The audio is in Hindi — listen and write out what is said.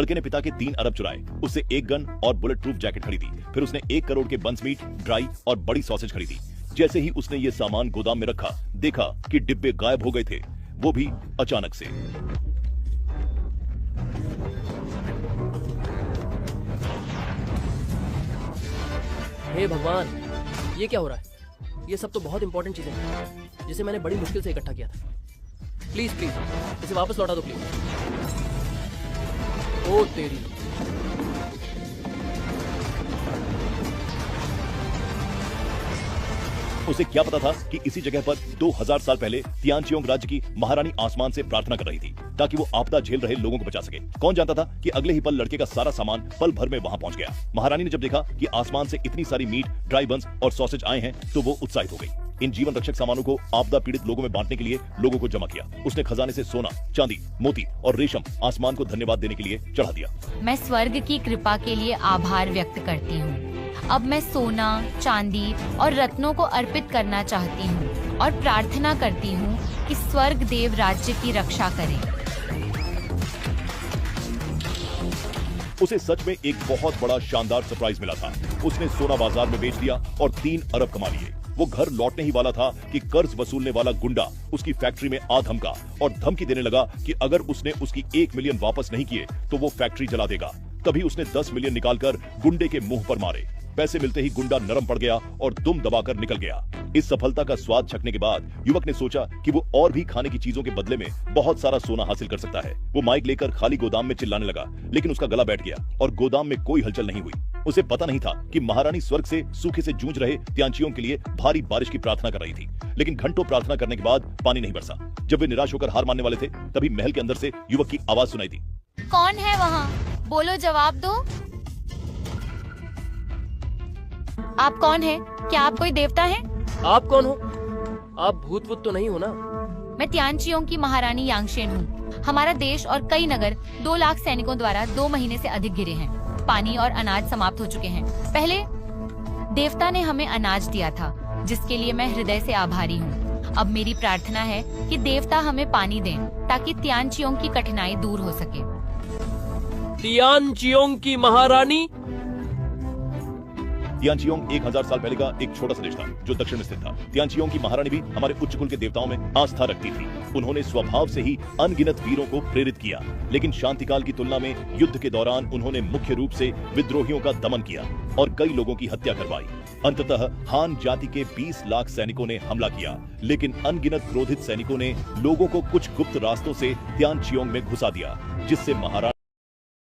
लड़के ने पिता के 3 अरब चुराए, उससे 1 गन और बुलेट प्रूफ जैकेट खरीदी। फिर उसने 1 करोड़ के बंस मीट, ड्राई और बड़ी सॉसेज खरीदी। जैसे ही उसने ये सामान गोदाम में रखा, देखा कि डिब्बे गायब हो गए थे, वो भी अचानक से। हे भगवान, ये क्या हो रहा है? ये सब तो बहुत इंपॉर्टेंट चीजें हैं जिसे मैंने बड़ी मुश्किल से इकट्ठा किया था। प्लीज प्लीज इसे वापस लौटा दो प्लीज। ओ तेरी। उसे क्या पता था कि इसी जगह पर 2000 साल पहले तियानचियोंग राज्य की महारानी आसमान से प्रार्थना कर रही थी ताकि वो आपदा झेल रहे लोगों को बचा सके। कौन जानता था कि अगले ही पल लड़के का सारा सामान पल भर में वहां पहुंच गया। महारानी ने जब देखा कि आसमान से इतनी सारी मीट, ड्राई बंस और सॉसेज आए हैं तो वो उत्साहित हो गई। इन जीवन रक्षक सामानों को आपदा पीड़ित लोगों में बांटने के लिए लोगों को जमा किया। उसने खजाने से सोना, चांदी, मोती और रेशम आसमान को धन्यवाद देने के लिए चढ़ा दिया। मैं स्वर्ग की कृपा के लिए आभार व्यक्त करती हूँ। अब मैं सोना, चांदी और रत्नों को अर्पित करना चाहती हूँ और प्रार्थना करती हूँ कि स्वर्ग देव राज्य की रक्षा करें। उसे सच में एक बहुत बड़ा शानदार सरप्राइज मिला था। उसने सोना बाजार में बेच दिया और 3 अरब कमा लिए। वो घर लौटने ही वाला था कि कर्ज वसूलने वाला गुंडा उसकी फैक्ट्री में आ धमका और धमकी देने लगा कि अगर उसने उसकी 1 मिलियन वापस नहीं किए तो वो फैक्ट्री जला देगा। तभी उसने 10 मिलियन निकालकर गुंडे के मुंह पर मारे। पैसे मिलते ही गुंडा नरम पड़ गया और दुम दबाकर निकल गया। इस सफलता का स्वाद चखने के बाद युवक ने सोचा कि वो और भी खाने की चीजों के बदले में बहुत सारा सोना हासिल कर सकता है। वो माइक लेकर खाली गोदाम में चिल्लाने लगा, लेकिन उसका गला बैठ गया और गोदाम में कोई हलचल नहीं हुई। उसे पता नहीं था कि महारानी स्वर्ग से सूखे से जूझ रहे तियानचियों के लिए भारी बारिश की प्रार्थना कर रही थी। लेकिन घंटों प्रार्थना करने के बाद पानी नहीं बरसा। जब वे निराश होकर हार मानने वाले थे, तभी महल के अंदर से युवक की आवाज सुनाई दी। कौन है वहाँ? बोलो, जवाब दो। आप कौन हैं? क्या आप कोई देवता हैं? आप कौन हो? आप भूत वूत तो नहीं हो ना? मैं तियानचियोंग की महारानी यांगशेन हूँ। हमारा देश और कई नगर 2 लाख सैनिकों द्वारा 2 महीने से अधिक घिरे हैं। पानी और अनाज समाप्त हो चुके हैं। पहले देवता ने हमें अनाज दिया था, जिसके लिए मैं हृदय से आभारी हूँ। अब मेरी प्रार्थना है कि देवता हमें पानी दें ताकि तियानचियोंग की कठिनाई दूर हो सके। तियानचियोंग की महारानी? तियानचियोंग 1000 साल पहले का एक छोटा सा देश था जो दक्षिण में स्थित था। तियानचियोंग की महारानी भी हमारे उच्च कुल के देवताओं में आस्था रखती थी। उन्होंने स्वभाव से ही अनगिनत वीरों को प्रेरित किया, लेकिन शांतिकाल की तुलना में युद्ध के दौरान उन्होंने मुख्य रूप से विद्रोहियों का दमन किया और कई लोगों की हत्या करवाई। अंततः हान जाति के 20 लाख सैनिकों ने हमला किया, लेकिन अनगिनत क्रोधित सैनिकों ने लोगों को कुछ गुप्त रास्तों से तियानचियोंग में घुसा दिया, जिससे महारानी